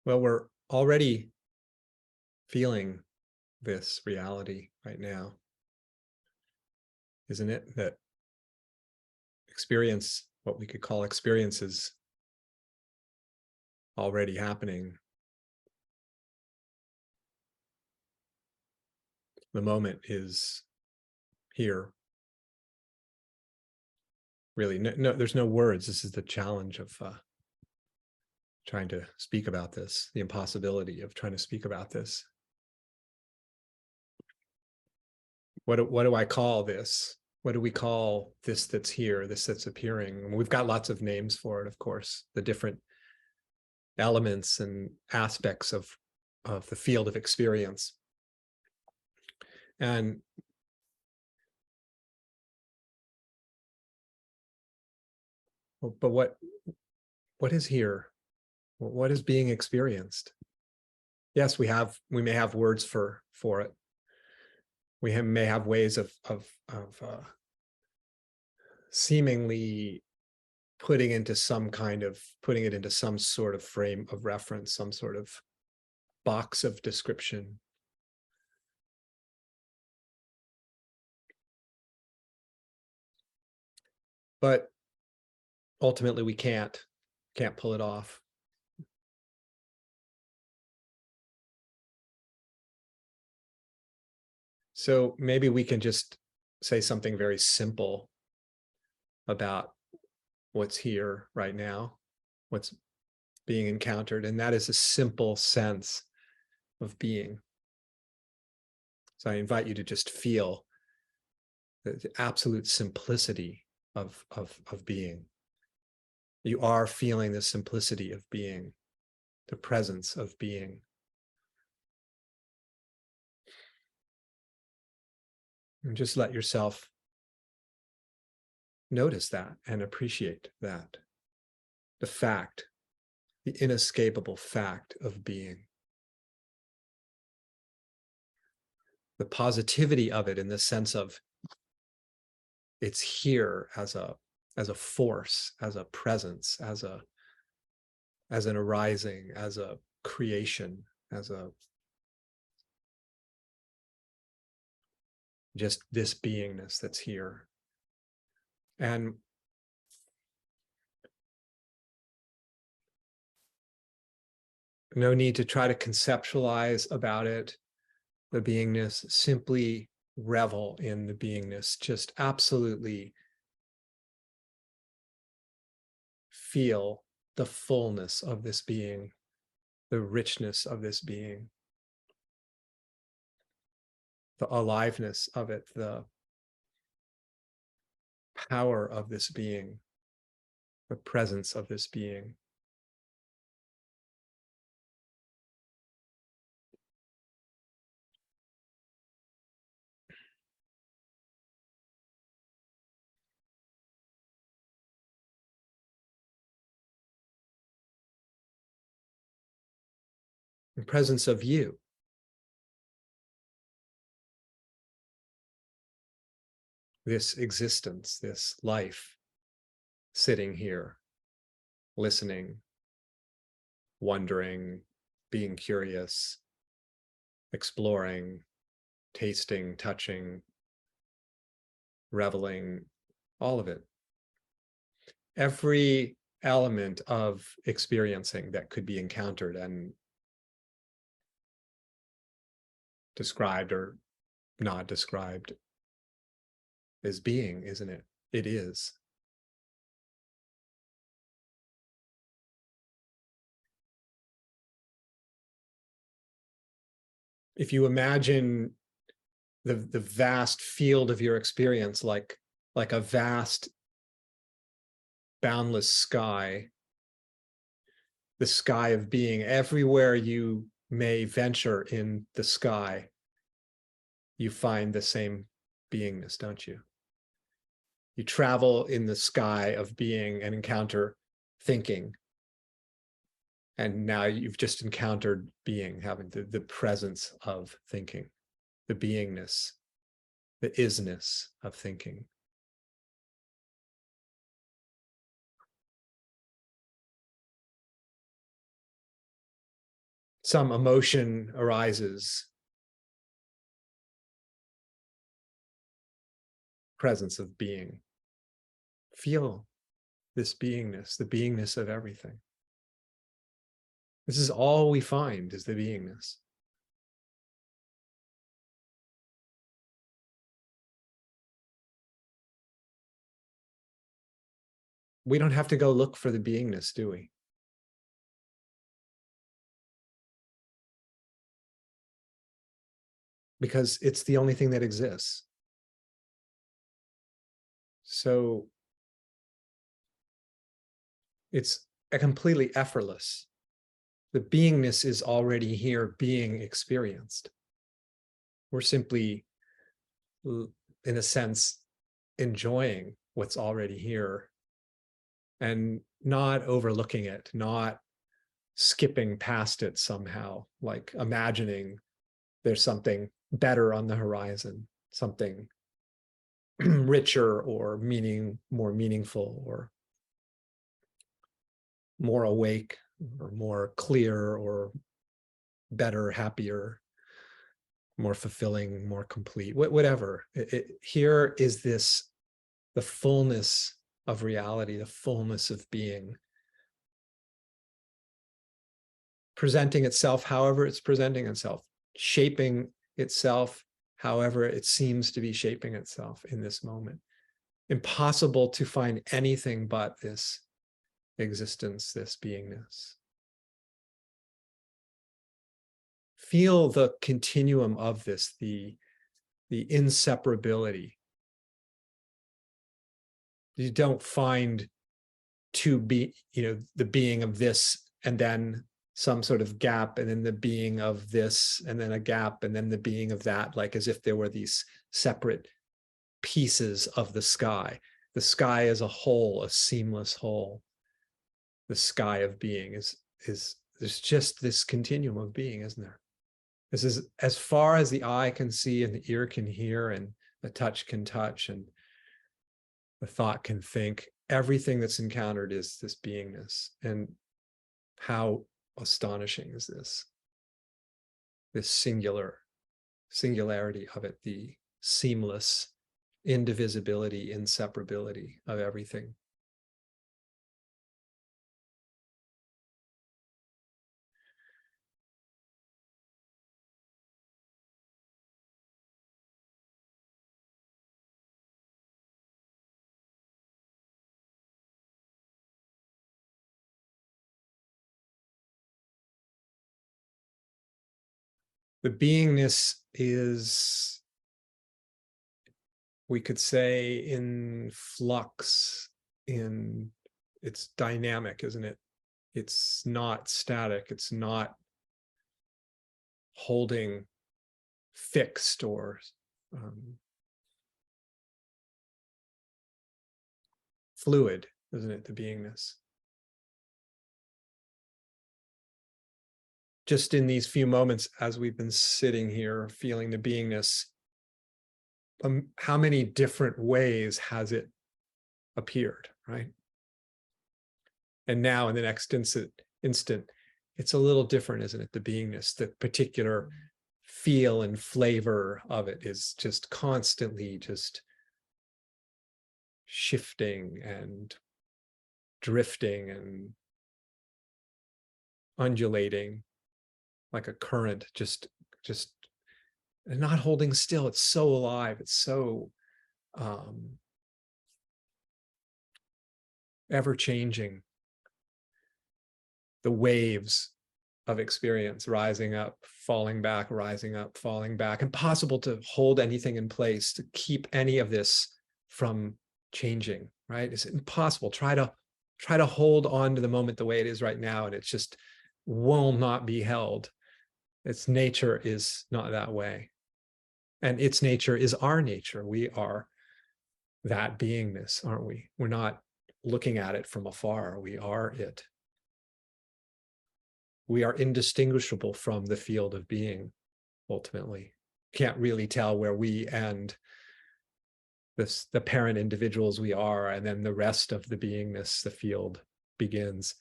Well, we're already feeling this reality right now, isn't it? That experience, what we could call experiences, already happening. The moment is here. Really, no, there's no words. This is the challenge of trying to speak about this, the impossibility of trying to speak about this. What do I call this? What do we call this that's here, this that's appearing? And we've got lots of names for it, of course, the different elements and aspects of the field of experience. And but what is here? What is being experienced? Yes, we may have words for it. May have ways of seemingly putting it into some sort of frame of reference, some sort of box of description. But ultimately we can't pull it off. So maybe we can just say something very simple about what's here right now, what's being encountered, and that is a simple sense of being. So I invite you to just feel the absolute simplicity of being. You are feeling the simplicity of being, the presence of being. And just let yourself notice that and appreciate that. The fact, the inescapable fact of being. The positivity of it in the sense of it's here as a force, as a presence, as an arising, as a creation, as a just this beingness that's here. And no need to try to conceptualize about it, the beingness. Simply revel in the beingness. Just absolutely feel the fullness of this being, the richness of this being, the aliveness of it, the power of this being, the presence of this being. The presence of you. This existence, this life, sitting here, listening, wondering, being curious, exploring, tasting, touching, reveling, all of it. Every element of experiencing that could be encountered and described or not described is being, isn't it? It is. If you imagine the vast field of your experience like a vast boundless sky, the sky of being, everywhere you may venture in the sky, you find the same beingness, don't you? You travel in the sky of being and encounter thinking. And now you've just encountered being, having the presence of thinking, the beingness, the isness of thinking. some emotion arises, presence of being. Feel this beingness, the beingness of everything. This is all we find, is the beingness. We don't have to go look for the beingness, do we? Because it's the only thing that exists. So it's a completely effortless. The beingness is already here being experienced. We're simply, in a sense, enjoying what's already here and not overlooking it, not skipping past it somehow, like imagining there's something better on the horizon, something richer or more meaningful or more awake or more clear or better, happier, more fulfilling, more complete, whatever. Here is this, the fullness of reality, the fullness of being, presenting itself however it's presenting itself, shaping itself however it seems to be shaping itself in this moment. Impossible to find anything but this existence, this beingness. Feel the continuum of this, the inseparability. You don't find to be, the being of this and then some sort of gap, and then the being of this, and then a gap, and then the being of that, like as if there were these separate pieces of the sky. The sky as a whole, a seamless whole. The sky of being is there's just this continuum of being, isn't there? This is as far as the eye can see and the ear can hear and the touch can touch and the thought can think. Everything that's encountered is this beingness. And how astonishing is this singularity of it, the seamless indivisibility, inseparability of everything. The beingness is, we could say, in flux, it's dynamic, isn't it? It's not static. It's not holding fixed or fluid, isn't it? The beingness. Just in these few moments, as we've been sitting here feeling the beingness, how many different ways has it appeared, right? And now in the next instant, it's a little different, isn't it? The beingness, the particular feel and flavor of it is just constantly just shifting and drifting and undulating like a current, just not holding still. It's so alive. It's so ever changing. The waves of experience, rising up, falling back, rising up, falling back. Impossible to hold anything in place, to keep any of this from changing, right? It's impossible. Try to hold on to the moment the way it is right now, and it just will not be held. Its nature is not that way. And its nature is our nature. We are that beingness, aren't we? We're not looking at it from afar. We are it. We are indistinguishable from the field of being, ultimately. Can't really tell where we end, the parent individuals we are, and then the rest of the beingness, the field, begins.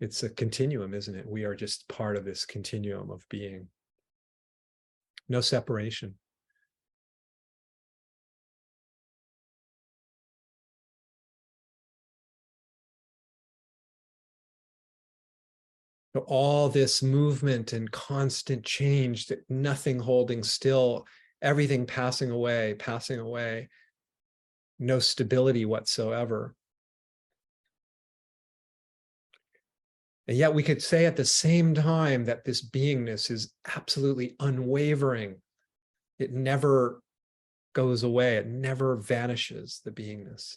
It's a continuum, isn't it? We are just part of this continuum of being. No separation. So all this movement and constant change, that nothing holding still, everything passing away, no stability whatsoever. And yet we could say at the same time that this beingness is absolutely unwavering. It never goes away. It never vanishes, the beingness.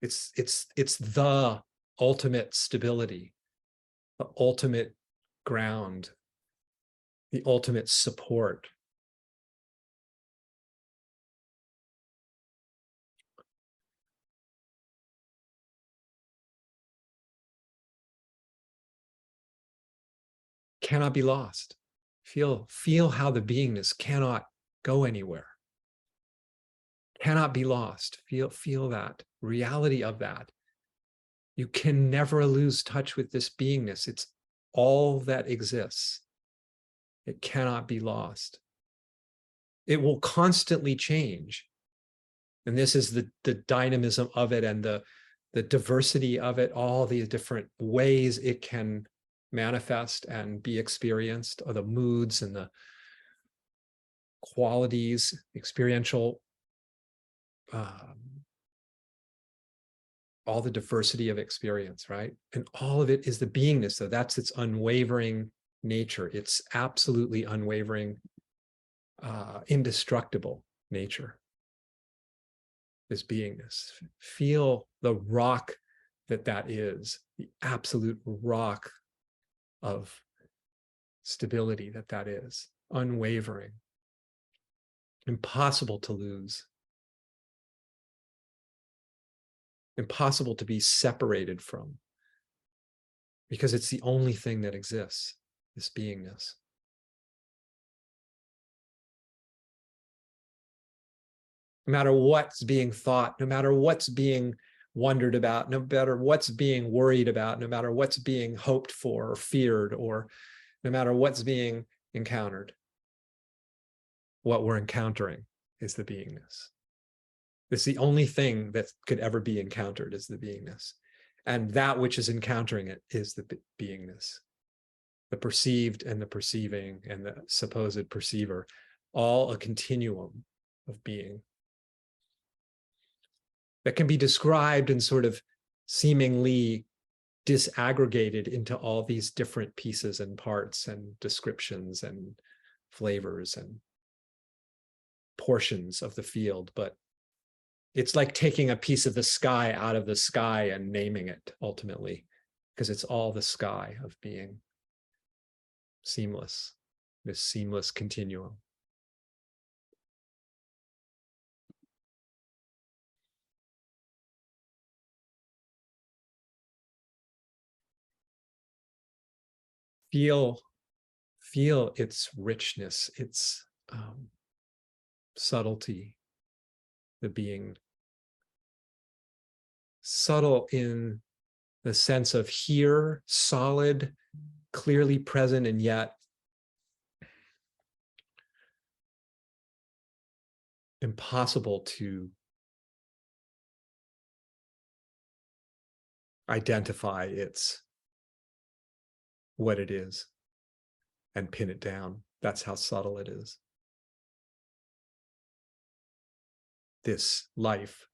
It's the ultimate stability, the ultimate ground, the ultimate support. Cannot be lost. Feel how the beingness cannot go anywhere. Cannot be lost. Feel that reality of that. You can never lose touch with this beingness. It's all that exists. It cannot be lost. It will constantly change. And this is the dynamism of it, and the diversity of it, all the different ways it can manifest and be experienced, or the moods and the qualities, experiential, all the diversity of experience, right? And all of it is the beingness, though. That's its unwavering nature. It's absolutely unwavering, indestructible nature, this beingness. Feel the rock that is, the absolute rock of stability that is, unwavering, impossible to lose, impossible to be separated from, because it's the only thing that exists, this beingness. No matter what's being thought, no matter what's being wondered about, no matter what's being worried about, no matter what's being hoped for or feared, or no matter what's being encountered, what we're encountering is the beingness. It's the only thing that could ever be encountered, is the beingness. And that which is encountering it is the beingness. The perceived and the perceiving and the supposed perceiver, all a continuum of being that can be described and sort of seemingly disaggregated into all these different pieces and parts and descriptions and flavors and portions of the field. But it's like taking a piece of the sky out of the sky and naming it, ultimately, because it's all the sky of being, seamless, this seamless continuum. Feel its richness, its subtlety, the being subtle in the sense of here, solid, clearly present, and yet impossible to identify its what it is and pin it down. That's how subtle it is. This life,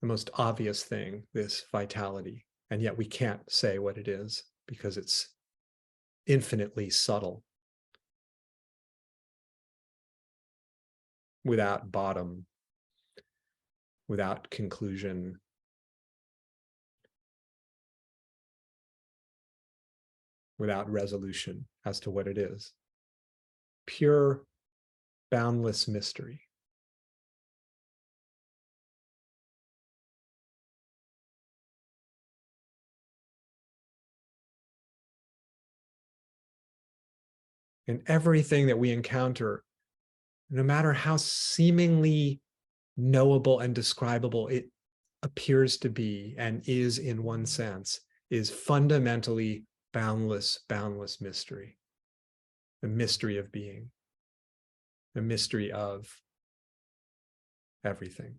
the most obvious thing, this vitality, and yet we can't say what it is because it's infinitely subtle, without bottom, without conclusion, without resolution as to what it is. Pure, boundless mystery. And everything that we encounter, no matter how seemingly knowable and describable it appears to be and is in one sense is fundamentally boundless, boundless mystery. The mystery of being, the mystery of everything.